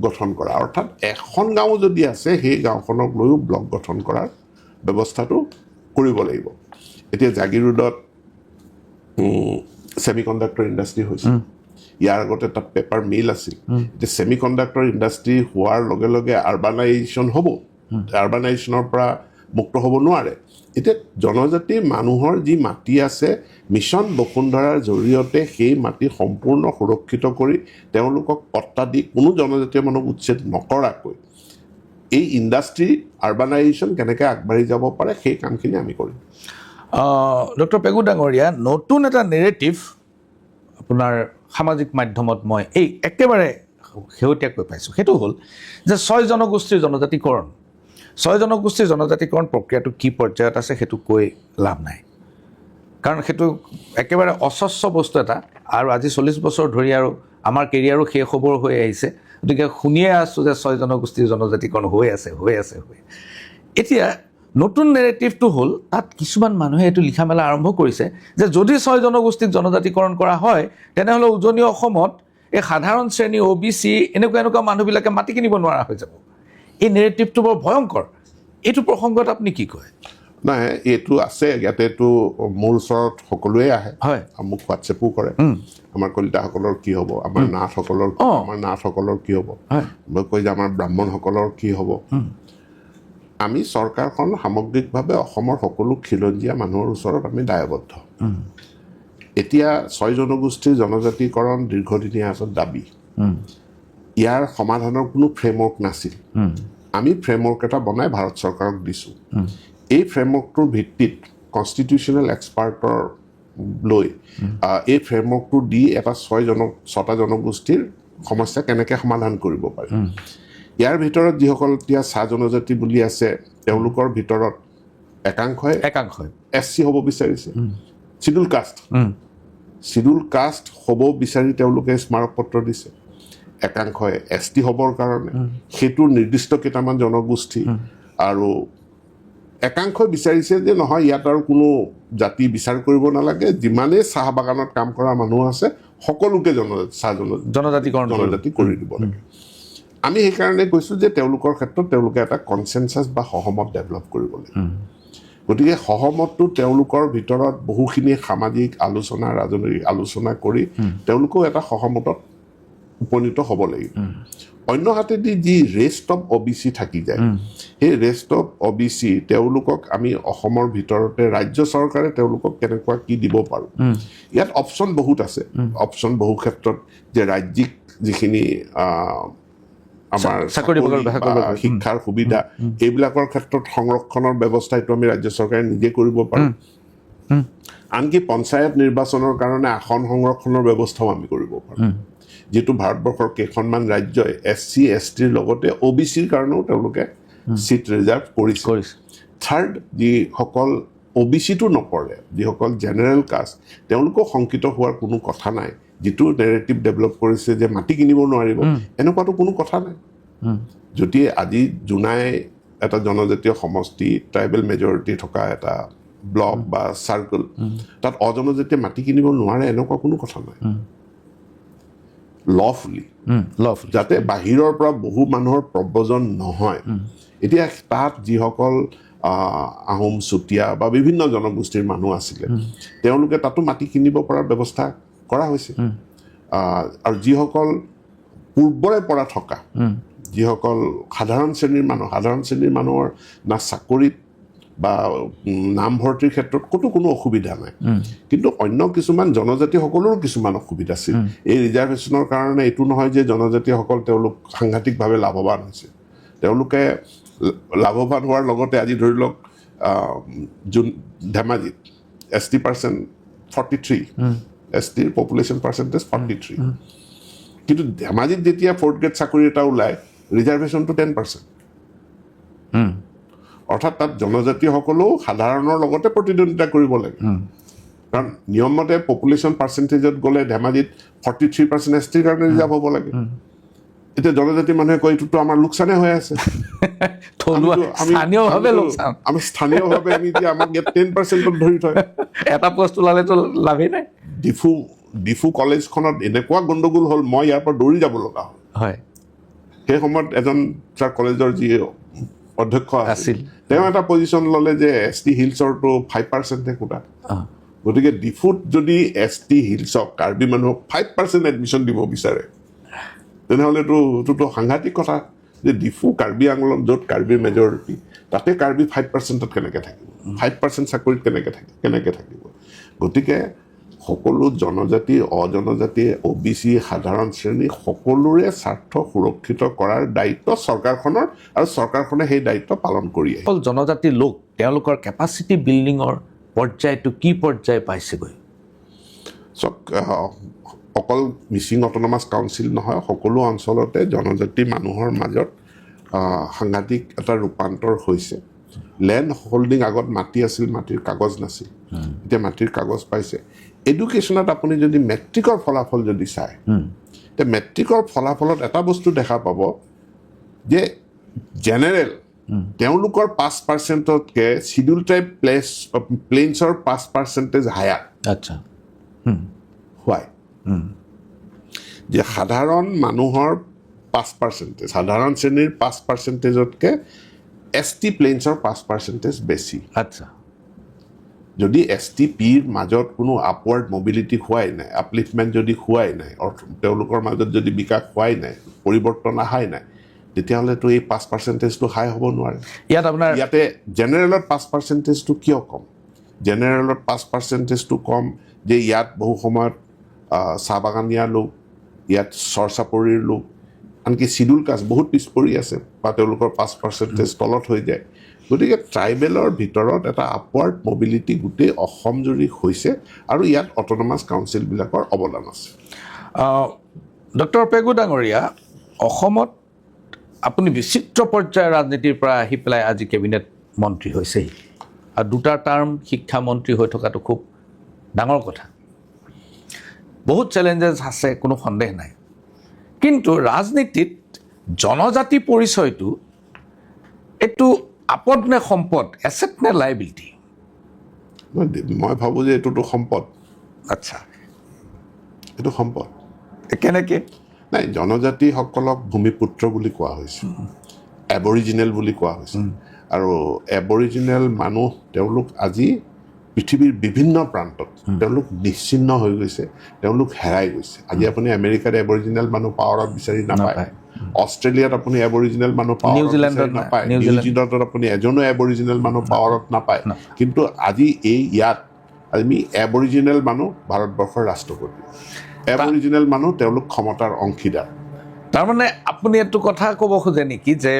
গঠন কৰা অৰ্থাৎ এখন গাঁও যদি আছে সেই গাঁওখনক লৈও ব্লক গঠন কৰাৰ ব্যৱস্থাটো কৰিব লাগিব এতিয়া জাগিৰ ৰোডত ছেমি কণ্ডাক্টৰ ইণ্ডাষ্ট্ৰি হৈছে ইয়াৰ আগতে তাত পেপাৰ মিল আছিল এতিয়া ছেমি কণ্ডাক্টৰ ইণ্ডাষ্ট্ৰি হোৱাৰ লগে লগে আৰ্বানাইজেশ্যন হ'ব আৰ্বানাইজেশ্যনৰ পৰা মুক্ত হ'ব নোৱাৰে এতিয়া জনজাতিৰ মানুহৰ যি মাটি আছে মিছন বসুন্ধৰাৰ জৰিয়তে সেই মাটি সম্পূৰ্ণ সুৰক্ষিত কৰি তেওঁলোকক পট্টা দি কোনো জনজাতীয় মানুহক উচ্ছেদ নকৰাকৈ এই ইণ্ডাষ্ট্ৰি আৰ্বানাইজেশ্যন কেনেকৈ আগবাঢ়ি যাব পাৰে সেই কামখিনি আমি কৰিম ডক্টৰ পেগু ডাঙৰীয়া নতুন এটা নেৰেটিভ আপোনাৰ সামাজিক মাধ্যমত মই এই একেবাৰে শেহতীয়াকৈ পাইছোঁ সেইটো হ'ল যে 6 জনগোষ্ঠীৰ জনজাতিকৰণ 6 জনগোষ্ঠীৰ জনজাতিকৰণ প্ৰক্ৰিয়াটো কি পৰ্যায়ত আছে সেইটো কৈ লাভ নাই কাৰণ সেইটো একেবাৰে অস্বচ্ছ বস্তু এটা আৰু আজি 40 বছৰ ধৰি আৰু আমাৰ কেৰিয়াৰো শেষ হ'বৰ হৈ আহিছে গতিকে শুনিয়ে আছোঁ যে 6 জনগোষ্ঠীৰ জনজাতিকৰণ হৈ আছে এতিয়া নতুন নেৰেটিভটো হ'ল তাত কিছুমান মানুহে এইটো লিখা মেলা আৰম্ভ কৰিছে যে যদি 6 জনগোষ্ঠীক জনজাতিকৰণ কৰা হয় তেনেহ'লে উজনি অসমত এই সাধাৰণ শ্ৰেণী OBC এনেকুৱা মানুহবিলাকে মাটি কিনিব নোৱাৰা হৈ যাব এই নেৰেটিভটো বৰ ভয়ংকৰ এইটো প্ৰসংগত আপুনি কি কয় নাই এইটো আছে ইয়াতেতো মোৰ ওচৰত সকলোৱে আহে হয় মোক হোৱাটছএপো কৰে আমাৰ কলিতাসকলৰ কি হ'ব আমাৰ নাথসকলৰ কি হ'ব মই কৈ যে আমাৰ ব্ৰাহ্মণসকলৰ কি হ'ব আমি চৰকাৰখন সামগ্ৰিকভাৱে অসমৰ সকলো খিলঞ্জীয়া মানুহৰ ওচৰত আমি দায়বদ্ধ এতিয়া 6 জনগোষ্ঠীৰ জনজাতিকৰণ দীৰ্ঘদিনীয়া আছিল দাবী ইয়াৰ সমাধানৰ কোনো ফ্ৰেমৱৰ্ক নাছিল আমি ফ্ৰেমৱৰ্ক এটা বনাই ভাৰত চৰকাৰক দিছোঁ এই ফ্ৰেমৱৰ্কটোৰ ভিত্তিত কনষ্টিটিউশ্যনেল এক্সপাৰ্টৰ লৈ এই ফ্ৰেমৱৰ্কটো দি এটা 6টা জনগোষ্ঠীৰ সমস্যা কেনেকৈ সমাধান কৰিব পাৰি ইয়াৰ ভিতৰত যিসকল এতিয়া চাহ জনজাতি বুলি আছে তেওঁলোকৰ ভিতৰত একাংশই SC হ'ব বিচাৰিছে চিডুল কাষ্ট হ'ব বিচাৰি তেওঁলোকে স্মাৰক পত্ৰ দিছে একাংশই ST হ'বৰ কাৰণে সেইটো নিৰ্দিষ্ট কেইটামান জনগোষ্ঠী আৰু একাংশই বিচাৰিছে যে নহয় ইয়াত আৰু কোনো জাতি বিচাৰ কৰিব নালাগে যিমানেই চাহ বাগানত কাম কৰা মানুহ আছে সকলোকে জনজাতি কৰি দিব লাগে আমি সেইকাৰণে কৈছোঁ যে তেওঁলোকৰ ক্ষেত্ৰত তেওঁলোকে এটা কনচেনচাছ বা সহমত ডেভেলপ কৰিব লাগে গতিকে সহমতটো তেওঁলোকৰ ভিতৰত বহুখিনি সামাজিক আলোচনা ৰাজনৈতিক আলোচনা কৰি তেওঁলোকেও এটা সহমতত উপনীত হ'ব লাগিব অন্য হাতেদি যি ৰেষ্ট অফ OBC থাকি যায় সেই ৰেষ্ট অফ OBC তেওঁলোকক আমি অসমৰ ভিতৰতে ৰাজ্য চৰকাৰে তেওঁলোকক কেনেকুৱা কি দিব পাৰোঁ ইয়াত অপশ্যন বহুত আছে অপশ্যন বহু ক্ষেত্ৰত যে ৰাজ্যিক যিখিনি আমাৰ চাকৰি শিক্ষাৰ সুবিধা এইবিলাকৰ ক্ষেত্ৰত সংৰক্ষণৰ ব্যৱস্থাটো আমি ৰাজ্য চৰকাৰে নিজে কৰিব পাৰোঁ আনকি পঞ্চায়ত নিৰ্বাচনৰ কাৰণে আসন সংৰক্ষণৰ ব্যৱস্থাও আমি কৰিব পাৰোঁ যিটো ভাৰতবৰ্ষৰ কেইখনমান ৰাজ্যই SC STৰ লগতে OBCৰ কাৰণেও তেওঁলোকে চিট ৰিজাৰ্ভ কৰিছে থাৰ্ড যিসকল OBCটো নপৰে যিসকল জেনেৰেল কাষ্ট তেওঁলোকো শংকিত হোৱাৰ কোনো কথা নাই যিটো নেৰেটিভ ডেভেলপ কৰিছে যে মাটি কিনিব নোৱাৰিব এনেকুৱাতো কোনো কথা নাই যদি আজি জোনাই এটা জনজাতীয় সমষ্টি ট্ৰাইবেল মেজৰিটি থকা এটা ব্লক বা চাৰ্কল তাত অজনজাতীয় মাটি কিনিব নোৱাৰে এনেকুৱা কোনো কথা নাই লফলি যাতে বাহিৰৰ পৰা বহু মানুহৰ প্ৰব্ৰজন নহয় এতিয়া তাত যিসকল আহোম চুতীয়া বা বিভিন্ন জনগোষ্ঠীৰ মানুহ আছিলে তেওঁলোকে তাতো মাটি কিনিব পৰাৰ ব্যৱস্থা কৰা হৈছে আৰু যিসকল পূৰ্বৰে পৰা থকা যিসকল সাধাৰণ শ্ৰেণীৰ মানুহৰ না চাকৰিত বা নামভৰ্তিৰ ক্ষেত্ৰত কোনো অসুবিধা নাই কিন্তু অন্য কিছুমান জনজাতিসকলৰো কিছুমান অসুবিধা আছিল এই ৰিজাৰ্ভেশ্যনৰ কাৰণে এইটো নহয় যে জনজাতিসকল তেওঁলোক সাংঘাতিকভাৱে লাভৱান হৈছে তেওঁলোকে লাভৱান হোৱাৰ লগতে আজি ধৰি লওক ধেমাজিত ST% 43 STৰ পপুলেশ্যন পাৰ্চেণ্টেজ 43 কিন্তু ধেমাজিত যেতিয়া 4th গ্ৰেড চাকৰি এটা ওলায় ৰিজাৰ্ভেশ্যনটো 10% অৰ্থাৎ তাত জনজাতিসকলেও সাধাৰণৰ লগতে প্ৰতিদ্বন্দ্বিতা কৰিব লাগে কাৰণ নিয়মমতে পপুলেশ্যন পাৰ্চেণ্টেজত গ'লে ধেমাজিত 43% STৰ কাৰণে ৰিজাৰ্ভ হ'ব লাগে এতিয়া জনজাতি মানুহে কয় এইটোতো আমাৰ লোকচানে হৈ আছে আমি স্থানীয়ভাৱে আমি এতিয়া আমাক ইয়াত 10%ত ধৰি থয় এটা পোষ্ট ওলালেতো লাভেই নাই ডিফু কলেজখনত এনেকুৱা গণ্ডগোল হ'ল মই ইয়াৰ পৰা দৌৰি যাব লগা হয় সেই সময়ত এজন তাৰ কলেজৰ যি অধ্যক্ষ আছিল তেওঁ এটা পজিশ্যন ল'লে যে ST হিলছৰটো 5%হে কোটা গতিকে ডিফুত যদি ST হিলছক কাৰ্বি মানুহক 5% এডমিশ্যন দিব বিচাৰে তেনেহ'লেতো সাংঘাতিক কথা যে ডিফু কাৰ্বি আংলং য'ত কাৰ্বিৰ মেজৰিটি তাতে কাৰ্বি 5%ত কেনেকৈ থাকিব 5% চাকৰিত কেনেকৈ থাকিব গতিকে সকলো জনজাতি অজনজাতি OBC সাধাৰণ শ্ৰেণী সকলোৰে স্বাৰ্থ সুৰক্ষিত কৰাৰ দায়িত্ব চৰকাৰখনৰ আৰু চৰকাৰখনে সেই দায়িত্ব পালন কৰি আহিছে অকল জনজাতি লোক তেওঁলোকৰ কেপাচিটি বিল্ডিঙৰ পৰ্যায়টো কি পৰ্যায় পাইছেগৈ অকল মিচিং অট'নমাছ কাউন্সিল নহয় সকলো অঞ্চলতে জনজাতি মানুহৰ মাজত সাংঘাতিক এটা ৰূপান্তৰ হৈছে লেণ্ড হোল্ডিং আগত মাটি আছিল মাটিৰ কাগজ নাছিল এতিয়া মাটিৰ কাগজ পাইছে এডুকেশ্যনত আপুনি যদি মেট্ৰিকৰ ফলাফল যদি চায় তে মেট্ৰিকৰ ফলাফলত এটা বস্তু দেখা পাব যে জেনেৰেল তেওঁলোকৰ 5%তকৈ চিডিউল ট্ৰাইব প্লেইনছৰ 5% হায়াৰ আচ্ছা হোৱাই যে সাধাৰণ মানুহৰ 5% সাধাৰণ শ্ৰেণীৰ 5%তকৈ ST প্লেইনছৰ 5% বেছি আচ্ছা যদি STPৰ মাজত কোনো আপৱাৰ্ড মবিলিটি হোৱাই নাই আপলিফমেণ্ট যদি হোৱাই নাই তেওঁলোকৰ মাজত যদি বিকাশ হোৱাই নাই পৰিৱৰ্তন অহাই নাই তেতিয়াহ'লেতো এই 5%টো হাই হ'ব নোৱাৰে ইয়াতে জেনেৰেলত 5%টো কিয় কম জেনেৰেলত 5%টো কম যে ইয়াত বহু সময়ত চাহ বাগানীয়া লোক ইয়াত চৰ চাপৰিৰ লোক আনকি চিডুল কাষ্ট বহুত পিছ পৰি আছে বা তেওঁলোকৰ 5% তলত হৈ যায় গতিকে ট্ৰাইবেলৰ ভিতৰত এটা আপৱাৰ্ড মবিলিটি গোটেই অসম জুৰি হৈছে আৰু ইয়াত অট'নমাছ কাউন্সিলবিলাকৰ অৱদান আছে ডক্টৰ পেগু ডাঙৰীয়া অসমত আপুনি বিচিত্ৰ পৰ্যায়ৰ ৰাজনীতিৰ পৰা আহি পেলাই আজি কেবিনেট মন্ত্ৰী হৈছেহি আৰু দুটা টাৰ্ম শিক্ষামন্ত্ৰী হৈ থকাটো খুব ডাঙৰ কথা বহুত চেলেঞ্জেছ আছে কোনো সন্দেহ নাই কিন্তু ৰাজনীতিত জনজাতি পৰিচয়টো এইটো আপদ নে সম্পদ এছেট নে লাইবিলিটি মই ভাবোঁ যে এইটোতো সম্পদ আচ্ছা এইটো সম্পদ কেনেকৈ নাই জনজাতিসকলক ভূমিপুত্ৰ বুলি কোৱা হৈছে এবৰিজিনেল বুলি কোৱা হৈছে আৰু এবৰিজিনেল মানুহ তেওঁলোক আজি পৃথিৱীৰ বিভিন্ন প্ৰান্তত তেওঁলোক নিশ্চিহ্ন হৈ গৈছে, তেওঁলোক হেৰাই গৈছে। আজি আপুনি আমেৰিকাত এবৰিজিনেল মানুহ পাৱাৰত বিচাৰি নাপায়, অষ্ট্ৰেলিয়াত আপুনি এবৰিজিনেল মানুহ পাৱাৰত বিচাৰি নাপায়, নিউজিলেণ্ডত আপুনি এজনো এবৰিজিনেল মানুহ পাৱাৰত নাপায়। কিন্তু আজি ইয়াত আমি এবৰিজিনেল মানুহ ভাৰতবৰ্ষৰ ৰাষ্ট্ৰপতি, এবৰিজিনেল মানুহ তেওঁলোক ক্ষমতাৰ অংশীদাৰ। তাৰমানে আপুনি এইটো কথা ক'ব খোজে নেকি যে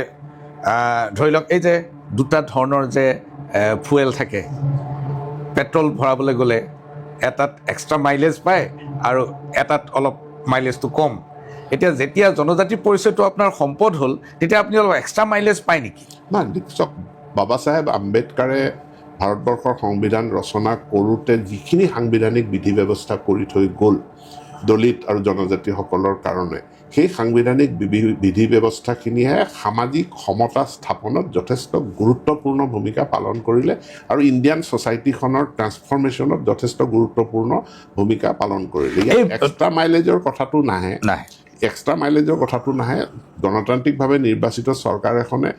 ধৰি লওক এই যে দুটা ধৰণৰ যে ফুৱেল থাকে, পেট্ৰল ভৰাবলৈ গ'লে এটাত এক্সট্ৰা মাইলেজ পায় আৰু এটাত অলপ মাইলেজটো কম। এতিয়া যেতিয়া জনজাতিৰ পৰিচয়টো আপোনাৰ সম্পদ হ'ল তেতিয়া আপুনি অলপ এক্সট্ৰা মাইলেজ পায় নেকি? নাই, চাওক, বাবা চাহেব আম্বেদকাৰে ভাৰতবৰ্ষৰ সংবিধান ৰচনা কৰোঁতে যিখিনি সাংবিধানিক বিধি ব্যৱস্থা কৰি থৈ গ'ল দলিত আৰু জনজাতিসকলৰ কাৰণে, সেই সাংবিধানিক বিধি ব্যৱস্থাখিনিয়ে সামাজিক সমতা স্থাপনত যথেষ্ট গুৰুত্বপূৰ্ণ ভূমিকা পালন কৰিলে আৰু ইণ্ডিয়ান ছ'চাইটিখনৰ ট্ৰান্সফৰ্মেশ্যনত যথেষ্ট গুৰুত্বপূৰ্ণ ভূমিকা পালন কৰিলে। ইয়াত এক্সট্ৰা মাইলেজৰ কথাটো নাহে, এক্সট্ৰা মাইলেজৰ কথাটো নাহে। গণতান্ত্ৰিকভাৱে নিৰ্বাচিত চৰকাৰ এখনে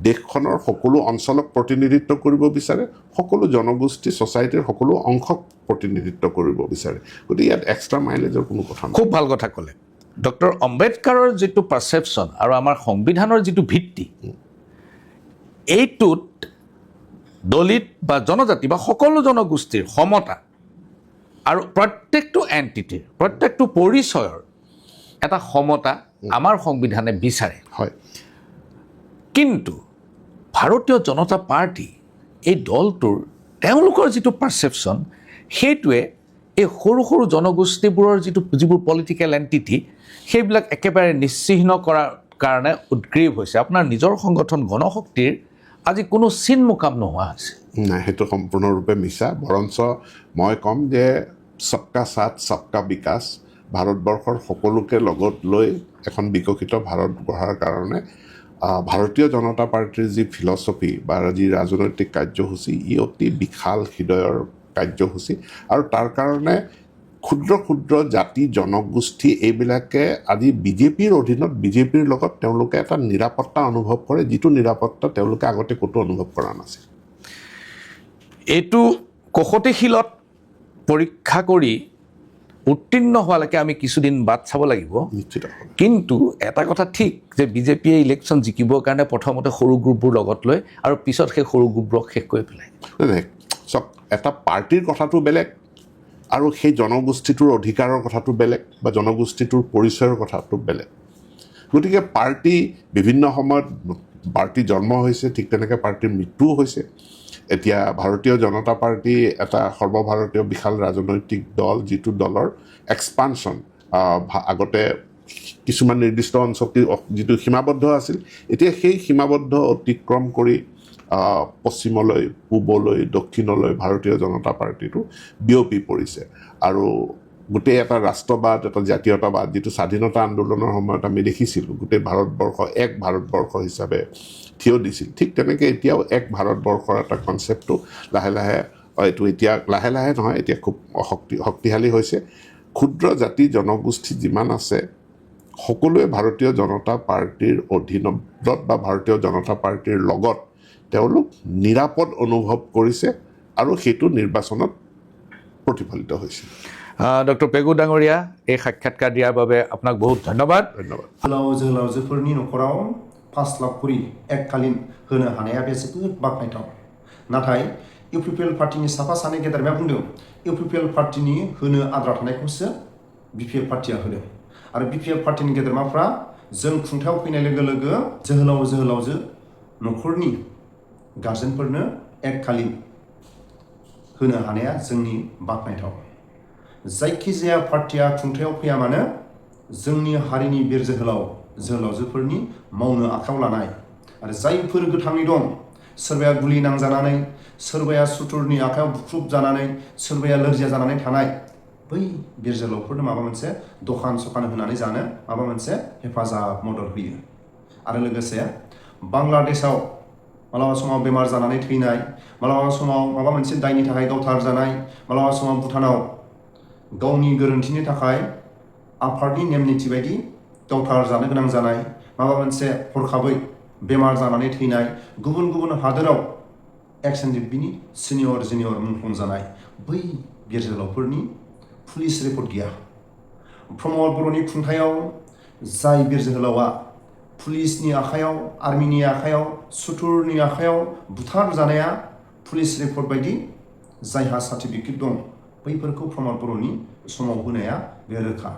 দেশখনৰ সকলো অঞ্চলক প্ৰতিনিধিত্ব কৰিব বিচাৰে, সকলো জনগোষ্ঠী ছ'চাইটিৰ সকলো অংশক প্ৰতিনিধিত্ব কৰিব বিচাৰে। গতিকে ইয়াত এক্সট্ৰা মাইলেজৰ কোনো কথা নাই। খুব ভাল কথা ক'লে। ডক্টৰ আম্বেদকাৰৰ যিটো পাৰচেপশ্যন আৰু আমাৰ সংবিধানৰ যিটো ভিত্তি, এইটোত দলিত বা জনজাতি বা সকলো জনগোষ্ঠীৰ সমতা আৰু প্ৰত্যেকটো এণ্টিটিৰ, প্ৰত্যেকটো পৰিচয়ৰ এটা সমতা আমাৰ সংবিধানে বিচাৰে। হয়, কিন্তু ভাৰতীয় জনতা পাৰ্টি এই দলটোৰ তেওঁলোকৰ যিটো পাৰচেপশ্যন, সেইটোৱে এই সৰু সৰু জনগোষ্ঠীবোৰৰ যিবোৰ পলিটিকেল এণ্টিটি, সেইবিলাক একেবাৰে নিশ্চিহ্ন কৰাৰ কাৰণে উদ্গ্ৰীৱ হৈছে। আপোনাৰ নিজৰ সংগঠন গণশক্তিৰ আজি কোনো চিন মুকাম নোহোৱা হৈছে। নাই, সেইটো সম্পূৰ্ণৰূপে মিছা। বৰঞ্চ মই ক'ম যে সবকা সাথ সবকা বিকাশ, ভাৰতবৰ্ষৰ সকলোকে লগত লৈ এখন বিকশিত ভাৰত গঢ়াৰ কাৰণে ভাৰতীয় জনতা পাৰ্টীৰ যি ফিলচফি বা যি ৰাজনৈতিক কাৰ্যসূচী, ই অতি বিশাল হৃদয়ৰ কাৰ্যসূচী। আৰু তাৰ কাৰণে ক্ষুদ্ৰ ক্ষুদ্ৰ জাতি জনগোষ্ঠী এইবিলাকে আজি বিজেপিৰ অধীনত, বিজেপিৰ লগত তেওঁলোকে এটা নিৰাপত্তা অনুভৱ কৰে, যিটো নিৰাপত্তা তেওঁলোকে আগতে ক'তো অনুভৱ কৰা নাছিল। এইটো কষটিশীলত পৰীক্ষা কৰি উত্তীৰ্ণ হোৱালৈকে আমি কিছুদিন বাট চাব লাগিব। নিশ্চিত। কিন্তু এটা কথা ঠিক যে বিজেপিয়ে ইলেকশ্যন জিকিবৰ কাৰণে প্ৰথমতে সৰু গ্ৰুপবোৰ লগত লয় আৰু পিছত সেই সৰু গ্ৰুপবোৰক শেষ কৰি পেলায়। নাই, চাওক, এটা পাৰ্টীৰ কথাটো বেলেগ আৰু সেই জনগোষ্ঠীটোৰ অধিকাৰৰ কথাটো বেলেগ বা জনগোষ্ঠীটোৰ পৰিচয়ৰ কথাটো বেলেগ। গতিকে পাৰ্টী বিভিন্ন সময়ত পাৰ্টী জন্ম হৈছে, ঠিক তেনেকৈ পাৰ্টীৰ মৃত্যুও হৈছে। এতিয়া ভাৰতীয় জনতা পাৰ্টী এটা সৰ্বভাৰতীয় বিশাল ৰাজনৈতিক দল, যিটো দলৰ এক্সপানশ্যন আগতে কিছুমান নিৰ্দিষ্ট অঞ্চল যিটো সীমাবদ্ধ আছিল, এতিয়া সেই সীমাবদ্ধ অতিক্ৰম কৰি পশ্চিমলৈ, পূবলৈ, দক্ষিণলৈ ভাৰতীয় জনতা পাৰ্টীটো বিয়পি পৰিছে। আৰু গোটেই এটা ৰাষ্ট্ৰবাদ, এটা জাতীয়তাবাদ, যিটো স্বাধীনতা আন্দোলনৰ সময়ত আমি দেখিছিলোঁ, গোটেই ভাৰতবৰ্ষ এক ভাৰতবৰ্ষ হিচাপে থিয় দিছিল। ঠিক তেনেকৈ এতিয়াও এক ভাৰতবৰ্ষৰ এটা কনচেপ্টটো লাহে লাহে, এইটো এতিয়া লাহে লাহে নহয়, এতিয়া খুব শক্তিশালী হৈছে। ক্ষুদ্ৰ জাতি জনগোষ্ঠী যিমান আছে সকলোৱে ভাৰতীয় জনতা পাৰ্টীৰ অধীনত বা ভাৰতীয় জনতা পাৰ্টীৰ লগত তেওঁলোক নিৰাপদ অনুভৱ কৰিছে আৰু সেইটো নিৰ্বাচনত প্ৰতিফলিত হৈছে। ডক্টৰ পেগু ডাঙৰীয়া, এই সাক্ষাৎকাৰ দিয়াৰ বাবে আপোনাক বহুত ধন্যবাদ। ধন্যবাদ। जोहोलावजोफोरनि न'खराव 5 लाख करि एककालीन होनो हानाया बे जोबोद बाख्नायथाव। नाथाय इउपिपिएल पार्टीनि साफा सानै गेदेरमाया बुंदों इउपिपिएल पार्टीनि होनो आद्रा थानायखौसो बिपिएल पार्टीया होदों। आरो बिपिएल पार्टीनि गेदेरमाफ्रा जों खुंथायाव फैनाय लोगो लोगो जोहोलावजो न'खरनि गार्जेनफोरनो एककालीन होनो हानाया जोंनि बाख्नायथाव। जायखिजाया पार्टीया खुंथायाव फैया मानो जोंनि हारिनि बिर जोहोलावजोफोरनि मावनो आखायाव लानाय आरो जायफोर गोथाङै दं, सोरबाया गुलि नांजानानै, सोरबाया सुथुरनि आखायाव बुख्रुब जानानै, सोरबाया लोरजिया जानानै थानाय, बै बिर जोहोलावफोरनो माबा मोनसे दखान सखान होनानै जानो माबा मोनसे हेफाजाब मदद होयो। आरो लोगोसे बांलादेशआव मालाबा समाव बेमार जानानै थैनाय, मालाबा समाव माबा मोनसे दायनि थाखाय गावथार जानाय, मालाबा समाव भुटानाव गावनि गोरोन्थिनि थाखाय आफादनि नेम निथि बायदि गावथार जानो गोनां जानाय, माबा मोनसे हरखाबै बेमार जानानै थैनाय गुबुन गुबुन हादोराव एक्स एनडिएफबिनि सिनियर जुनियर मुंख्लं जानाय बै बिर जोहोलावफोरनि पुलिस रिपर्ट गैया। प्रमद बर'नि खुंथायाव जाय बिर जोहोलावा पुलिसनि आखायाव आर्मिनि आखायाव सुथुरनि आखायाव बुथारजानाया पुलिस रिपर्ट बायदि जायहा सार्टिफिकेट दं बैफोरखौ प्रमद बर'नि समाव होनाया बे रोखा।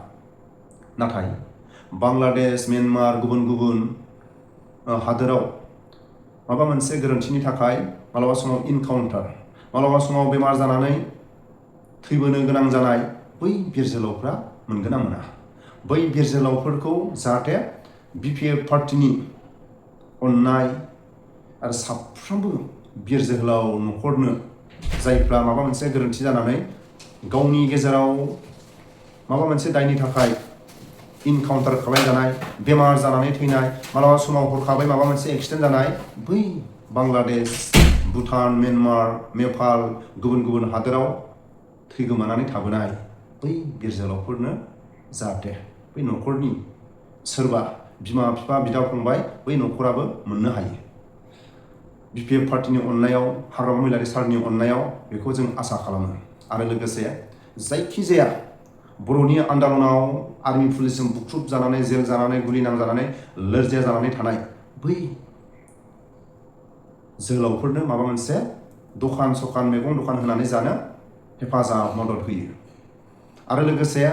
नाथाय बांलादेश म्यानमार गुबुन गुबुन हादोराव माबा मोनसे गोरोन्थिनि थाखाय मालाबा समाव इनकाउन्टार मालाबा समाव बेमार जानानै थैबोनो गोनां जानाय बै बिर जोहोलावफ्रा मोनगोन ना मोना? बै बिर जोहोलावफोरखौ जाहाथे बिपिएफ पार्टिनि अननाय आरो साफ्रोमबो बिर जोहोलाव न'खरनो जायफ्रा माबा मोनसे गोरोन्थि जानानै गावनि गेजेराव माबा मोनसे दायनि थाखाय इनकाउन्टार खालामजानाय बेमार जानानै थैनाय मालाबा समाव हरखाबै माबा मोनसे एक्सिडेन्ट जानाय बै बांलादेश भुटान म्यानमार नेपाल गुबुन गुबुन हादोराव थैगोमानानै थाबोनाय बै बिर जोहोलावफोरनो जाहाथे बै न'खरनि सोरबा बिमा बिफा बिदा फंबाय बै न'खराबो मोननो हायो। बिपिएफ पार्टिनि अननायाव हाग्रामा महिलारि सारनि अननायाव बेखौ जों आसा खालामो। आरो लोगोसे जायखिजाया बर'नि आन्दालनाव आर्मि पुलिसजों बुख्रुब जानानै जेल जानानै गुलि नांजानानै लोरजिया जानानै थानाय बै जोहोलावफोरनो माबा मोनसे दखान सखान मैगं दखान होनानै जानो हेफाजाब मदद होयो। आरो लोगोसे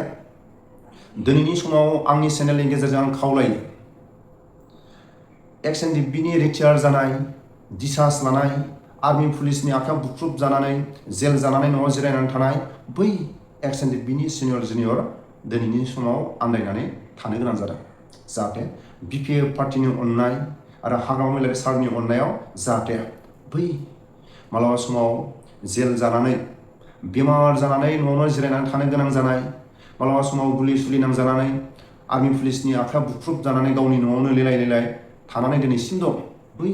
दिनैनि समाव आंनि चेनेलनि गेजेरजों आं खावलायो एक्स एनडिएफबिनि रिटायार जानाय डिसार्ज लानाय आर्मि पुलिसनि आखायाव बुख्रुब जानानै जेल जानानै न'आव जिरायनानै थानाय बै एक्स एनडिएफबिनि सिनियर जुनियर दिनैनि समाव आन्दायनानै थानो गोनां जादों। जाहाथे बिपिएफ पार्टिनि अननाय आरो हाग्रामा महिलारि सारनि अननायाव जाहाथे बै मालाबा समाव जेल जानानै बेमार जानानै न'आवनो जिरायनानै थानो गोनां जानाय मालाबा समाव गुलि सुलि नांजानानै आर्मि पुलिसनि आखायाव बुख्रुब जानानै गावनि न'आवनो लेलाय लेलाय थानानै दिनैसिम दं बै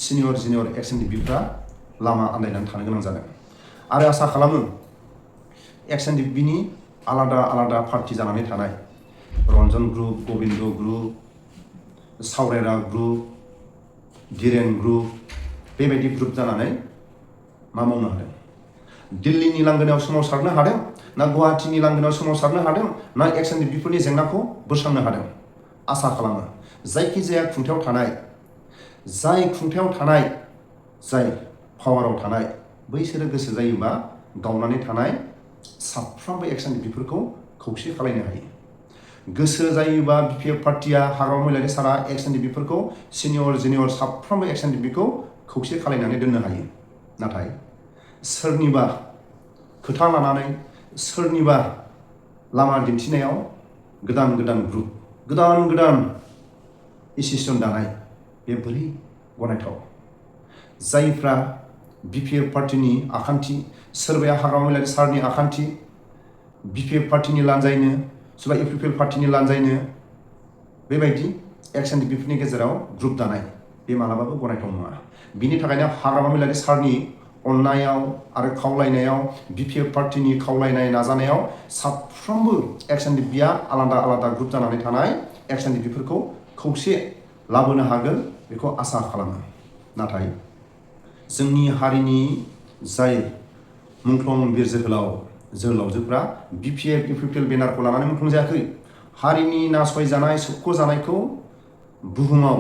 सिनियर जुनियर एक्स एनडिएफबिफ्रा लामा आन्दायनानै थानो गोनां जादों। आरो आसा खालामो एक्स एनडिएफबिनि आलादा आलादा पार्टि जानानै थानाय रन्जन ग्रुप गबिन्द ग्रुप सावरायरा ग्रुप धिरेन ग्रुप बेबायदि ग्रुप जानानै मा मावनो हादों? दिल्लीनि लांगोनायाव सोमावसारनो हादों ना गुवाहाटीनि लांगोनायाव सोमावसारनो हादों ना एक्स एनडिएफबिफोरनि जेंनाखौ बोस्रांनो हादों? आसा खालामो जायखिजाया खुंथायाव थानाय जाय पावाराव थानाय बैसोरो गोसो जायोबा गावनानै थानाय साफ्रोमबो एक्स एनडिएफबिफोरखौ खौसे खालामनो हायो। गोसो जायोबा बिपिएफ पार्टिया हाग्रामा महिलारि सारा एक्स एनडिएफबिफोरखौ सिनियर जुनियर साफ्रोमबो एक्स एनडिएफबिखौ खौसे खालामनानै दोननो हायो। नाथाय सोरनिबा खोथा लानानै सोरनिबा लामा दिन्थिनायाव गोदान गोदान ग्रुप गोदान गोदान एसोसिएसन दानाय बे बोरै गनायथाव? जायफ्रा बिपिएफ पार्टिनि आखान्थि सोरबाया हाग्रामा महिलारि सारनि आखान्थि बिपिएफ पार्टिनि लानजायनो सोरबा इउपिपिएल पार्टिनि लानजायनो बेबायदि एक्स एनडिएफबिफोरनि गेजेराव ग्रुप दानाय बे मालाबाबो गनायथाव नङा। बिनि थाखायनो हाग्रामा महिलारि सारनि अननायाव आरो खावलायनायाव बिपिएफ पार्टिनि खावलायनाय नाजानायाव साफ्रोमबो एक्स एनडिएफबिया आलादा आलादा ग्रुप जानानै थानाय एक्स एनडिएफबिफोरखौ खौसे लाबोनो हागोन बेखौ आसा खालामो। नाथाय जोंनि हारिनि जाय मुंख्लं बिर जोहोलावजोफ्रा बिपिएफ इउपिपिएल बेनारखौ लानानै मुंख्लं जायाखै। हारिनि नासयजानाय सोबख'जानायखौ बुहुमाव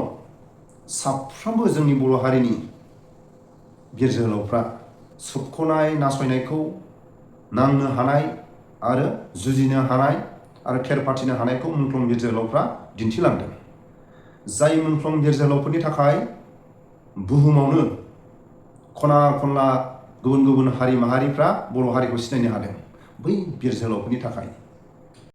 साफ्रोमबो जोंनि बर' हारिनि बिर जोहोलावफ्रा सोबख'नाय नासयनायखौ नांनो हानाय आरो जुजिनो हानाय आरो थेर फाथिनो हानायखौ मुंख्लं बिर जोहोलावफ्रा दिन्थिलांदों। जाय मुंख्लं बिर जोहोलावफोरनि थाखाय बुहुमावनो खना खनला गुबुन गुबुन हारि माहारिफ्रा बर' हारिखौ सिनायनो हादों बै बिर जोहोलावफोरनि थाखाय